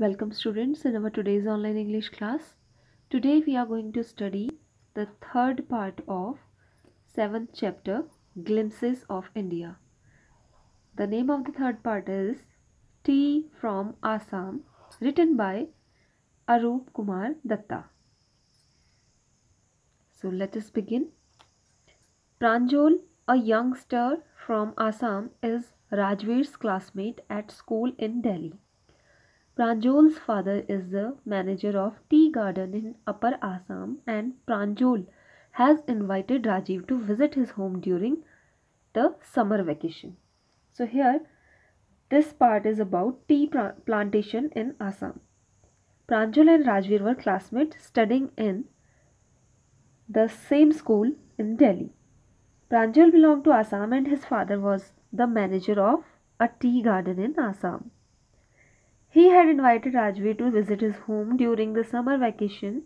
Welcome students in our today's online English class. Today we are going to study the third part of 7th chapter, Glimpses of India. The name of the third part is Tea from Assam, written by Arup Kumar Datta. So let us begin. Pranjol, a youngster from Assam, is Rajveer's classmate at school in Delhi. Pranjol's father is the manager of tea garden in Upper Assam, and Pranjol has invited Rajiv to visit his home during the summer vacation. So here this part is about tea plantation in Assam. Pranjol and Rajveer were classmates studying in the same school in Delhi. Pranjal belonged to Assam and his father was the manager of a tea garden in Assam. He had invited Rajveer to visit his home during the summer vacation,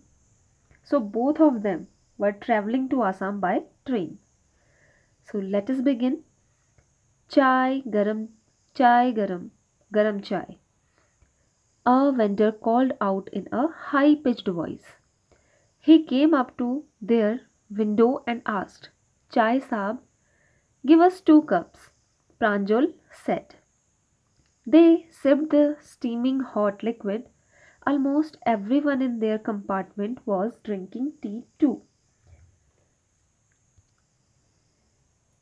so both of them were traveling to Assam by train. So let us begin. Chai garam, garam chai. A vendor called out in a high-pitched voice. He came up to their window and asked, Chai Saab, give us 2 cups, Pranjal said. They sipped the steaming hot liquid. Almost everyone in their compartment was drinking tea too.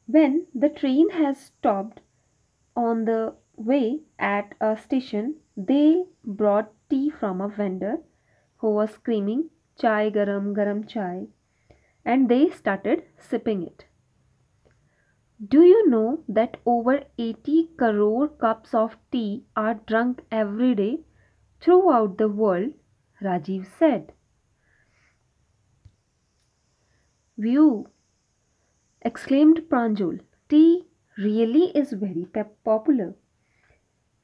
When the train has stopped on the way at a station, they brought tea from a vendor who was screaming, Chai garam, garam chai, and they started sipping it. Do you know that over 80 crore cups of tea are drunk every day throughout the world? Rajiv said. View, exclaimed Pranjul. Tea really is very popular.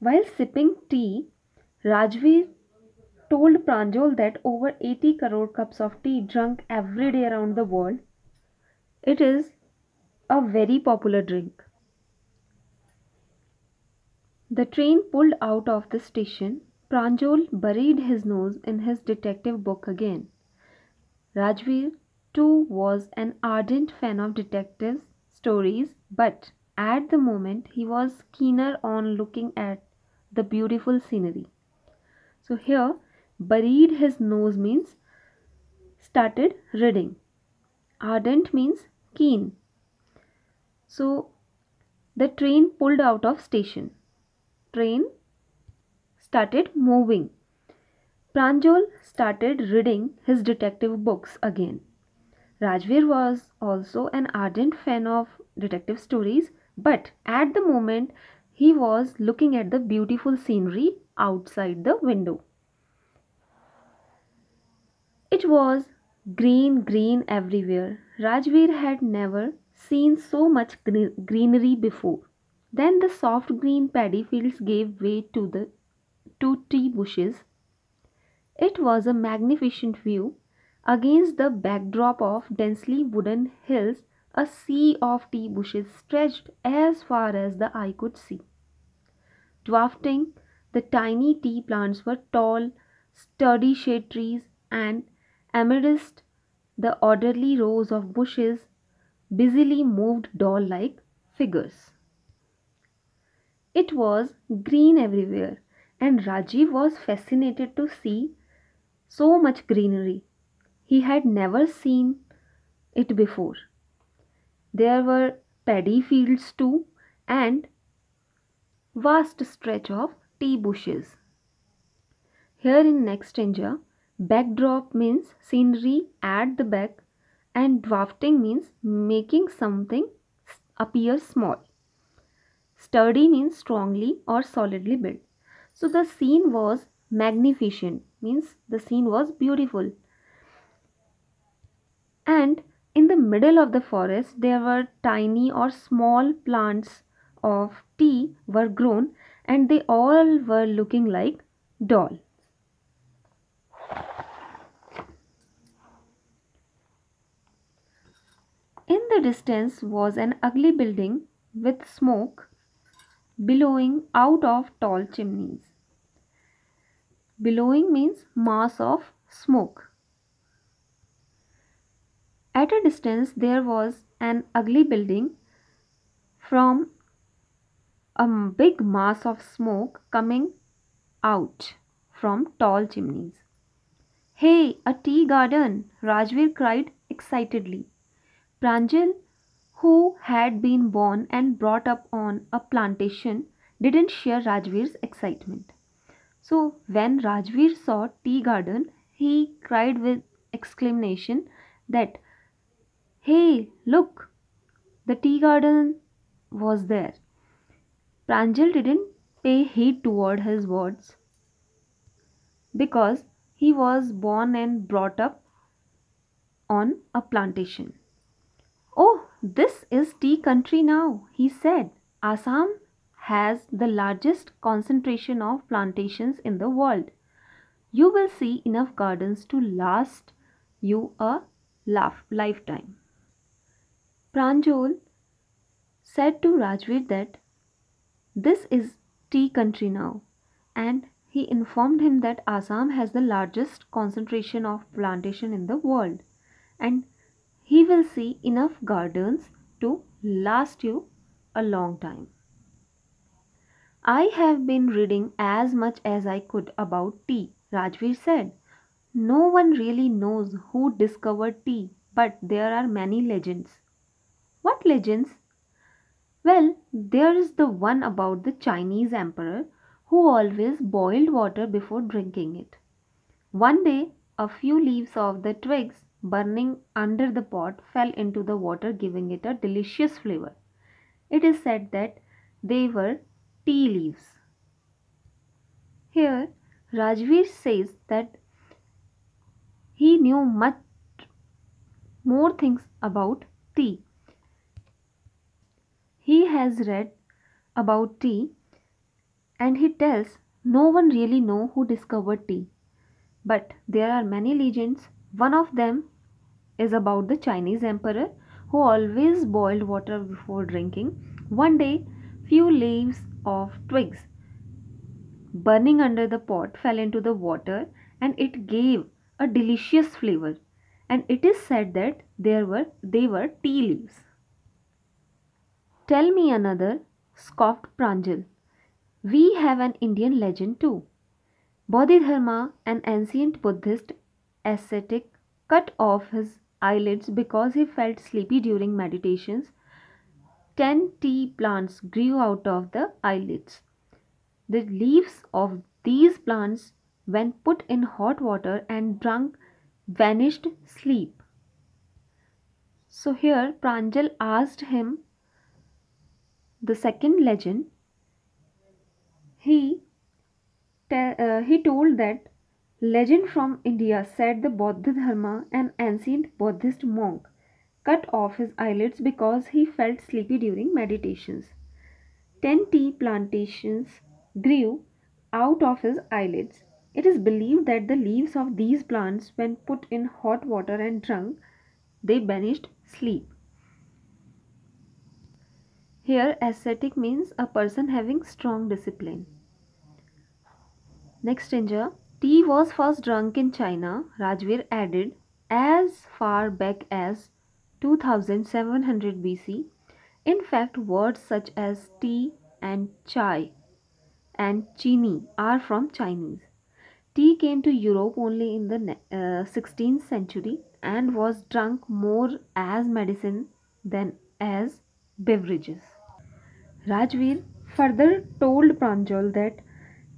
While sipping tea, Rajveer told Pranjal that over 80 crore cups of tea drunk every day around the world. It is a very popular drink. The train pulled out of the station. Pranjal buried his nose in his detective book again. Rajveer too was an ardent fan of detective stories, but at the moment he was keener on looking at the beautiful scenery. So here, buried his nose means started reading. Ardent means keen. So the train pulled out of station. Train started moving. Pranjal started reading his detective books again. Rajveer was also an ardent fan of detective stories, but at the moment he was looking at the beautiful scenery outside the window. It was green everywhere. Rajveer had never seen so much greenery before. Then the soft green paddy fields gave way to the two tea bushes. It was a magnificent view. Against the backdrop of densely wooded hills, a sea of tea bushes stretched as far as the eye could see. Dwarfing the tiny tea plants were tall, sturdy shade trees, and amidst the orderly rows of bushes, busily moved doll-like figures. It was green everywhere, and Rajiv was fascinated to see so much greenery. He had never seen it before. There were paddy fields too, and vast stretch of tea bushes. Here in next India, backdrop means scenery at the back and dwarfing means making something appear small. Sturdy means strongly or solidly built. So the scene was magnificent, means the scene was beautiful. And in the middle of the forest there were tiny or small plants of tea were grown, and they all were looking like doll. In the distance was an ugly building with smoke billowing out of tall chimneys. Billowing means mass of smoke. At a distance, there was an ugly building from a big mass of smoke coming out from tall chimneys. Hey, a tea garden! Rajveer cried excitedly. Pranjal, who had been born and brought up on a plantation, didn't share Rajveer's excitement. So when Rajveer saw tea garden, he cried with exclamation that, hey, look, the tea garden was there. Pranjal didn't pay heed toward his words because he was born and brought up on a plantation. Oh, this is tea country now, he said. Assam has the largest concentration of plantations in the world. You will see enough gardens to last you a lifetime. Pranjal said to Rajveer that this is tea country now, and he informed him that Assam has the largest concentration of plantation in the world, and he will see enough gardens to last you a long time. I have been reading as much as I could about tea, Rajveer said. No one really knows who discovered tea, but there are many legends. What legends? Well, there is the one about the Chinese emperor who always boiled water before drinking it. One day, a few leaves of the twigs burning under the pot fell into the water, giving it a delicious flavor. It is said that they were tea leaves. Here, Rajveer says that he knew much more things about tea. He has read about tea and he tells no one really know who discovered tea. But there are many legends. One of them is about the Chinese emperor who always boiled water before drinking. One day, few leaves of twigs burning under the pot fell into the water and it gave a delicious flavor. And it is said that they were tea leaves. Tell me another, scoffed Pranjal. We have an Indian legend too. Bodhidharma, an ancient Buddhist ascetic, cut off his eyelids because he felt sleepy during meditations. 10 tea plants grew out of the eyelids. The leaves of these plants, when put in hot water and drunk, vanished sleep. So here Pranjal asked him the second legend. He he told that legend from India said the Bodhidharma, an ancient Buddhist monk, cut off his eyelids because he felt sleepy during meditations. 10 tea plantations grew out of his eyelids. It is believed that the leaves of these plants, when put in hot water and drunk, they banished sleep. Here, ascetic means a person having strong discipline. Next Inja, tea was first drunk in China, Rajveer added, as far back as 2700 BC. In fact, words such as tea and chai and chini are from Chinese. Tea came to Europe only in the 16th century and was drunk more as medicine than as beverages. Rajveer further told Pranjal that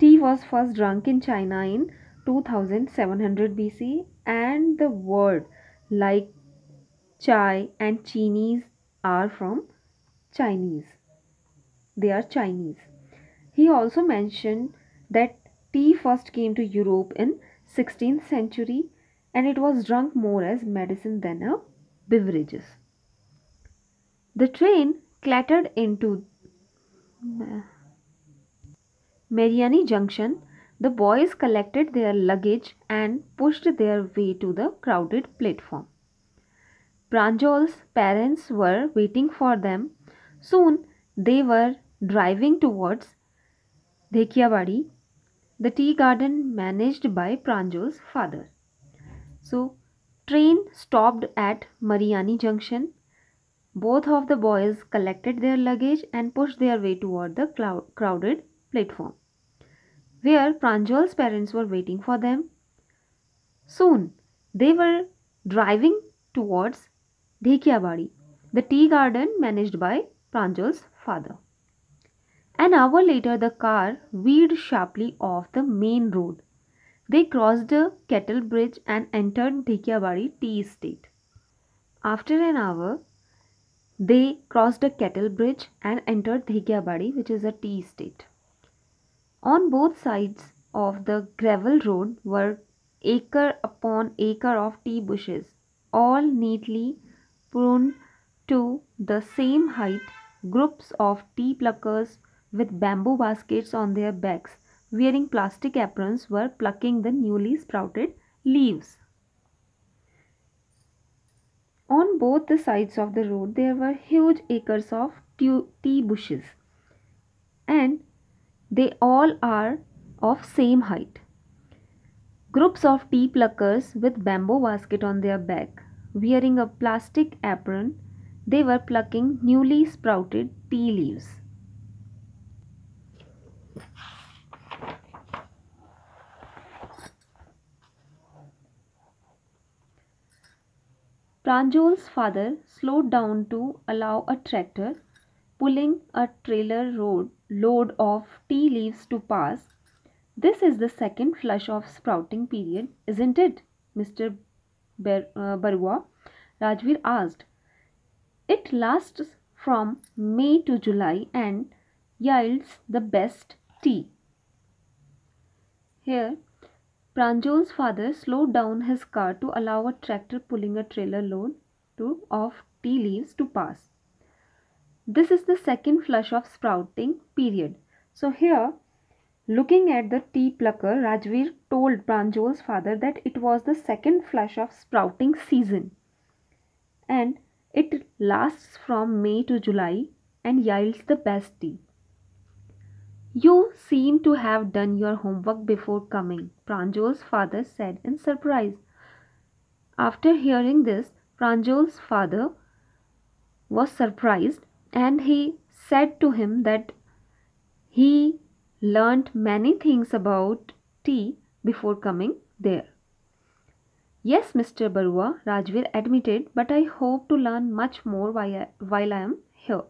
tea was first drunk in China in 2700 BC and the word like chai and chinis are from Chinese. They are Chinese. He also mentioned that tea first came to Europe in 16th century and it was drunk more as medicine than a beverages. The train clattered into Mariani Junction. The boys collected their luggage and pushed their way to the crowded platform. Pranjal's parents were waiting for them. Soon they were driving towards Dhekiabadi. The tea garden managed by Pranjal's father. So, train stopped at Mariani Junction. Both of the boys collected their luggage and pushed their way toward the crowded platform, where Pranjal's parents were waiting for them. Soon, they were driving towards Dhekiabadi, the tea garden managed by Pranjal's father. An hour later, the car veered sharply off the main road. They crossed the Kettle Bridge and entered Dhekiabadi tea estate. After an hour, they crossed a Kettle Bridge and entered Dhekiabadi, which is a tea estate. On both sides of the gravel road were acre upon acre of tea bushes, all neatly pruned to the same height. Groups of tea pluckers with bamboo baskets on their backs, wearing plastic aprons, were plucking the newly sprouted leaves. On both the sides of the road there were huge acres of tea bushes, and they all are of same height. Groups of tea pluckers with bamboo basket on their back, wearing a plastic apron, they were plucking newly sprouted tea leaves. Pranjol's father slowed down to allow a tractor pulling a trailer load of tea leaves to pass. This is the second flush of sprouting period, isn't it, Mr. Barua? Rajveer asked. It lasts from May to July and yields the best tea. Here, Pranjol's father slowed down his car to allow a tractor pulling a trailer load of tea leaves to pass. This is the second flush of sprouting period. So here, looking at the tea plucker, Rajveer told Pranjol's father that it was the second flush of sprouting season, and it lasts from May to July and yields the best tea. You seem to have done your homework before coming, Pranjol's father said in surprise. After hearing this, Pranjol's father was surprised, and he said to him that he learnt many things about tea before coming there. Yes, Mr. Barua, Rajveer admitted, but I hope to learn much more while I am here.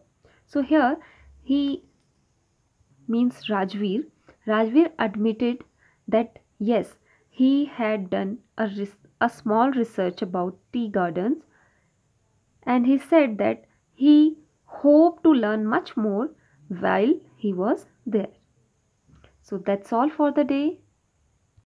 So here he means Rajveer. Rajveer admitted that yes, he had done a small research about tea gardens, and he said that he hoped to learn much more while he was there. So that's all for the day.